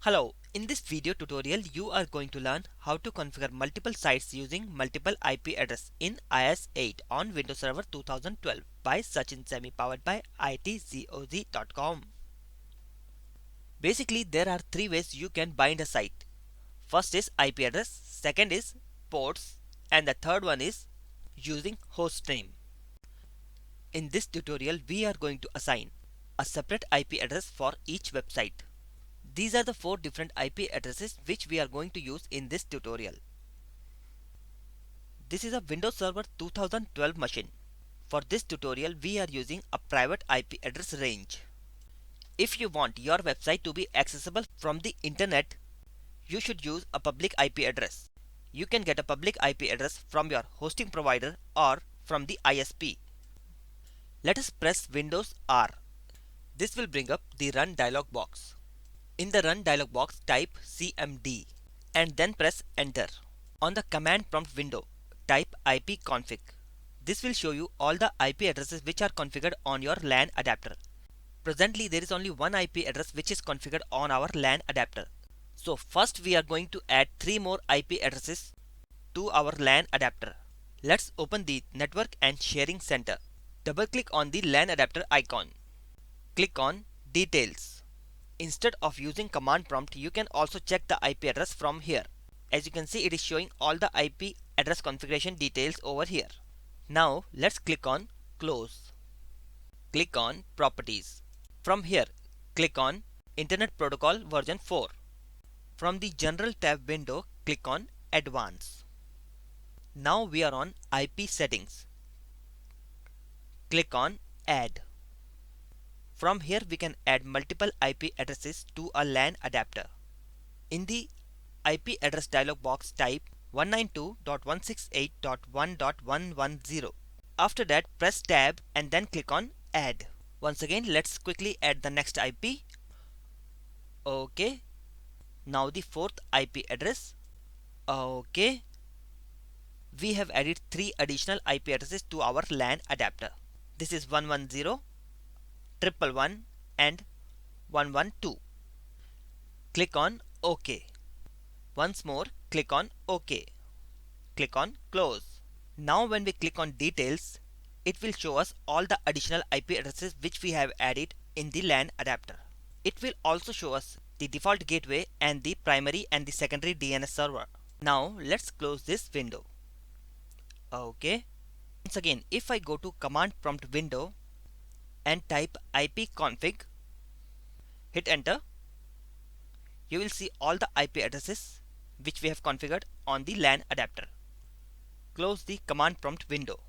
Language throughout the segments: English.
Hello, in this video tutorial you are going to learn how to configure multiple sites using multiple IP address in IIS 8 on Windows Server 2012 by Sachin Semi powered by itzoz.com. Basically there are three ways you can bind a site. First is IP address, second is ports, and the third one is using host name. In this tutorial we are going to assign a separate IP address for each website. These are the four different IP addresses which we are going to use in this tutorial. This is a Windows Server 2012 machine. For this tutorial we are using a private IP address range. If you want your website to be accessible from the internet, you should use a public IP address. You can get a public IP address from your hosting provider or from the ISP. Let us press Windows R. This will bring up the Run dialog box. In the Run dialog box, type CMD and then press Enter. On the command prompt window, type ipconfig. This will show you all the IP addresses which are configured on your LAN adapter. Presently, there is only one IP address which is configured on our LAN adapter. So first we are going to add 3 more IP addresses to our LAN adapter. Let's open the Network and Sharing Center. Double click on the LAN adapter icon. Click on Details. Instead of using command prompt, you can also check the IP address from here. As you can see, it is showing all the IP address configuration details over here. Now let's click on Close. Click on Properties. From here, click on Internet Protocol version 4. From the General tab window, click on Advanced. Now we are on IP Settings. Click on Add. From here we can add multiple IP addresses to a LAN adapter. In the IP address dialog box, type 192.168.1.110. After that, press Tab and then click on Add. Once again, let's quickly add the next IP. OK. Now the fourth IP address. OK. We have added 3 additional IP addresses to our LAN adapter. This is 110, 111 and 112. Click on OK. Once more, click on OK. Click on Close. Now when we click on Details, it will show us all the additional IP addresses which we have added in the LAN adapter. It will also show us the default gateway and the primary and the secondary DNS server. Now let's close this window. OK. Once again, if I go to command prompt window and type ipconfig, hit enter, you will see all the IP addresses which we have configured on the LAN adapter. Close the command prompt window.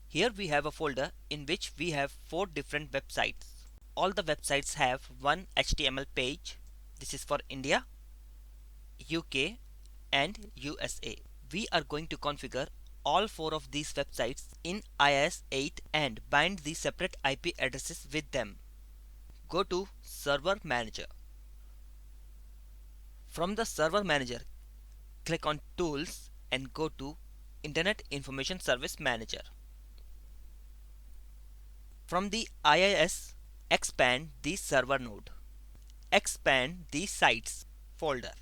Here we have a folder in which we have 4 different websites. All the websites have one HTML page. This is for India, UK and USA. We are going to configure all 4 of these websites in IIS 8 and bind the separate IP addresses with them. Go to Server Manager. From the Server Manager, click on Tools and go to Internet Information Service Manager. From the IIS, expand the server node. Expand the sites folder.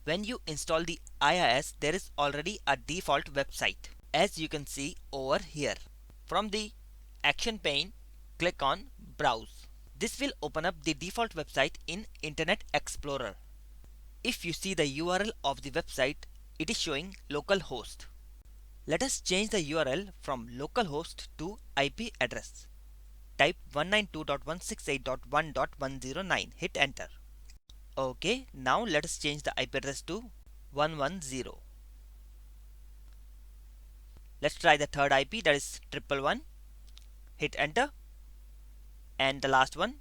When you install the IIS, there is already a default website, as you can see over here. From the action pane, click on Browse. This will open up the default website in Internet Explorer. If you see the URL of the website, it is showing localhost. Let us change the URL from localhost to IP address. Type 192.168.1.109. Hit enter. OK. Now let us change the IP address to 110. Let's try the third IP, that is 111. Hit enter. And the last one,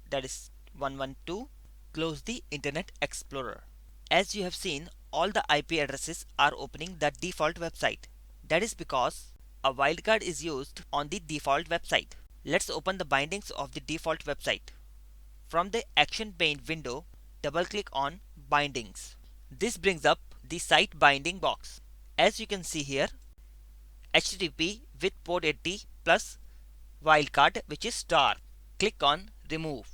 that is 112. Close the Internet Explorer. As you have seen, all the IP addresses are opening the default website. That is because a wildcard is used on the default website. Let's open the bindings of the default website. From the action pane window, double click on Bindings. This brings up the site binding box. As you can see here, HTTP with port 80 plus wildcard, which is star. Click on Remove.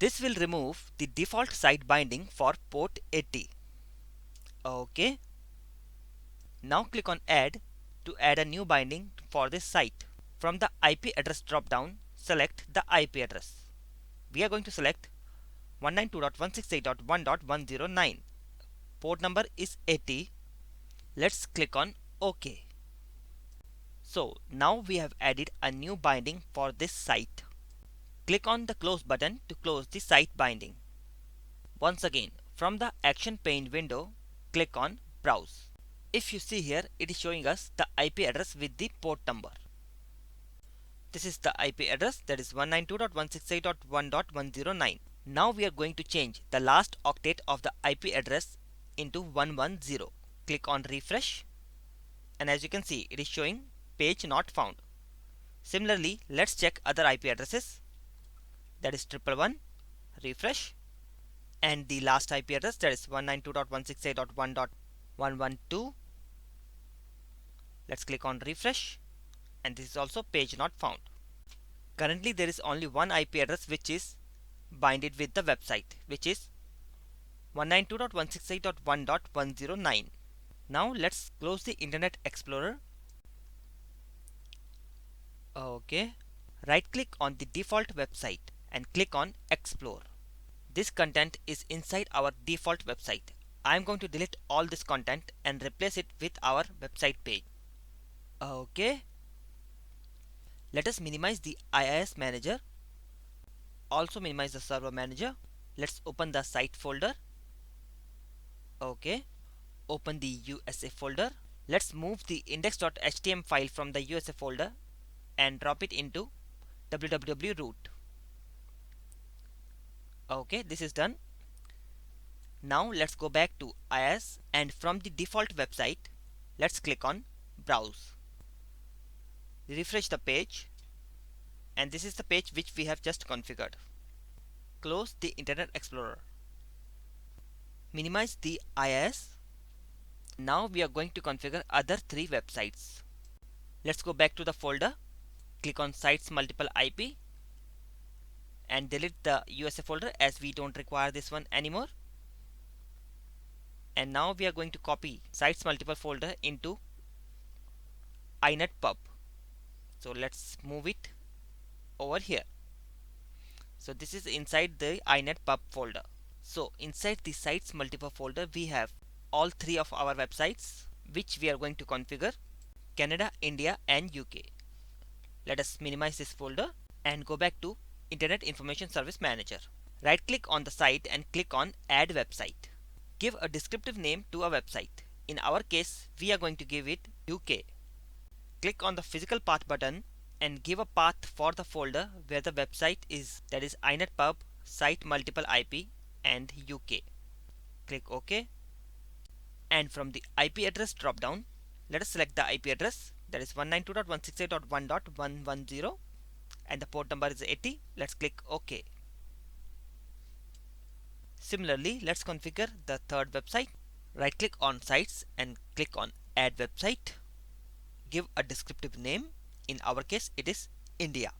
This will remove the default site binding for port 80. Okay. Now click on add to add a new binding for this site. From the IP address drop down, select the IP address. We are going to select 192.168.1.109. Port number is 80. Let's click on OK. So now we have added a new binding for this site. Click on the close button to close the site binding. Once again, from the action pane window, click on browse. If you see here, it is showing us the IP address with the port number. This is the IP address, that is 192.168.1.109. Now we are going to change the last octet of the IP address into 110. Click on refresh, and as you can see, it is showing page not found. Similarly, let's check other IP addresses, that is 111, refresh, and the last IP address, that is 192.168.1.112. Let's click on refresh, and this is also page not found. Currently there is only one IP address which is binded with the website, which is 192.168.1.109. Now let's close the Internet Explorer. Okay. Right click on the default website and click on Explore. This content is inside our default website. I am going to delete all this content and replace it with our website page. Okay. Let us minimize the IIS manager. Also minimize the server manager. Let's open the site folder. Okay. Open the USA folder. Let's move the index.html file from the USA folder and drop it into www root. Okay, this is done. Now let's go back to IIS, and from the default website, let's click on browse. Refresh the page, and this is the page which we have just configured. Close the Internet Explorer. Minimize the IIS. Now we are going to configure other three websites. Let's go back to the folder, click on sites multiple IP, and delete the USA folder as we don't require this one anymore. And now we are going to copy sites multiple folder into inetpub. So let's move it over here. So this is inside the inetpub folder. So inside the sites multiple folder, we have all three of our websites which we are going to configure: Canada, India, and UK. Let us minimize this folder and go back to Internet Information Service Manager. Right click on the site and click on Add Website. Give a descriptive name to a website. In our case, we are going to give it UK. Click on the physical path button and give a path for the folder where the website is, that is inetpub, site multiple IP, and UK. Click OK. And from the IP address drop down, let us select the IP address, that is 192.168.1.110, and the port number is 80. Let's click OK. Similarly, let's configure the third website. Right click on sites and click on add website. Give a descriptive name. In our case, it is India.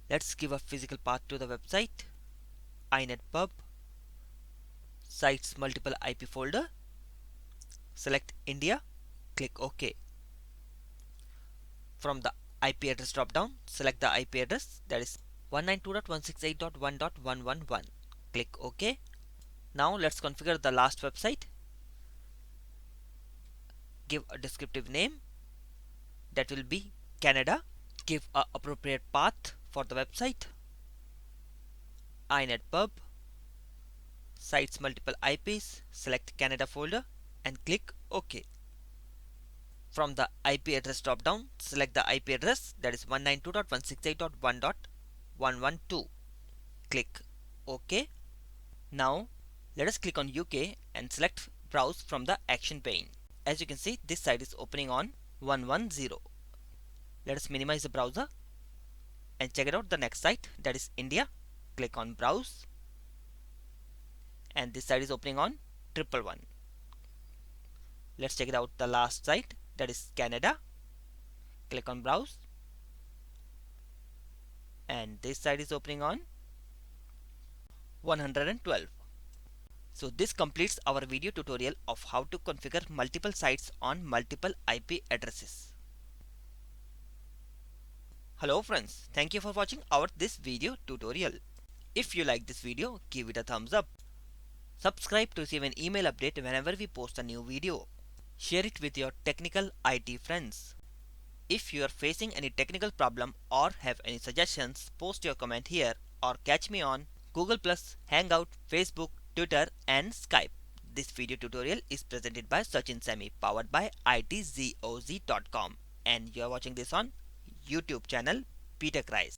Let's give a physical path to the website: inetpub, sites multiple IP folder. Select India. Click OK. From the IP address drop down, select the IP address, that is 192.168.1.111. Click OK. Now let's configure the last website. Give a descriptive name, that will be Canada. Give a appropriate path for the website: inetpub, sites multiple IPs. Select Canada folder and click OK. From the IP address drop down, select the IP address, that is 192.168.1.112. Click OK. Now let us click on UK and select browse from the action pane. As you can see, this site is opening on 110. Let us minimize the browser and check it out the next site, that is India. Click on browse, and this site is opening on 111. Let's check it out the last site, that is Canada. Click on browse, and this site is opening on 112. So this completes our video tutorial of how to configure multiple sites on multiple IP addresses. Hello friends, thank you for watching this video tutorial. If you like this video, give it a thumbs up. Subscribe to receive an email update whenever we post a new video. Share it with your technical IT friends. If you are facing any technical problem or have any suggestions, post your comment here or catch me on Google+, Hangout, Facebook, Twitter and Skype. This video tutorial is presented by Sachin Semi, powered by itzoz.com, and you are watching this on YouTube channel Peter Kreis.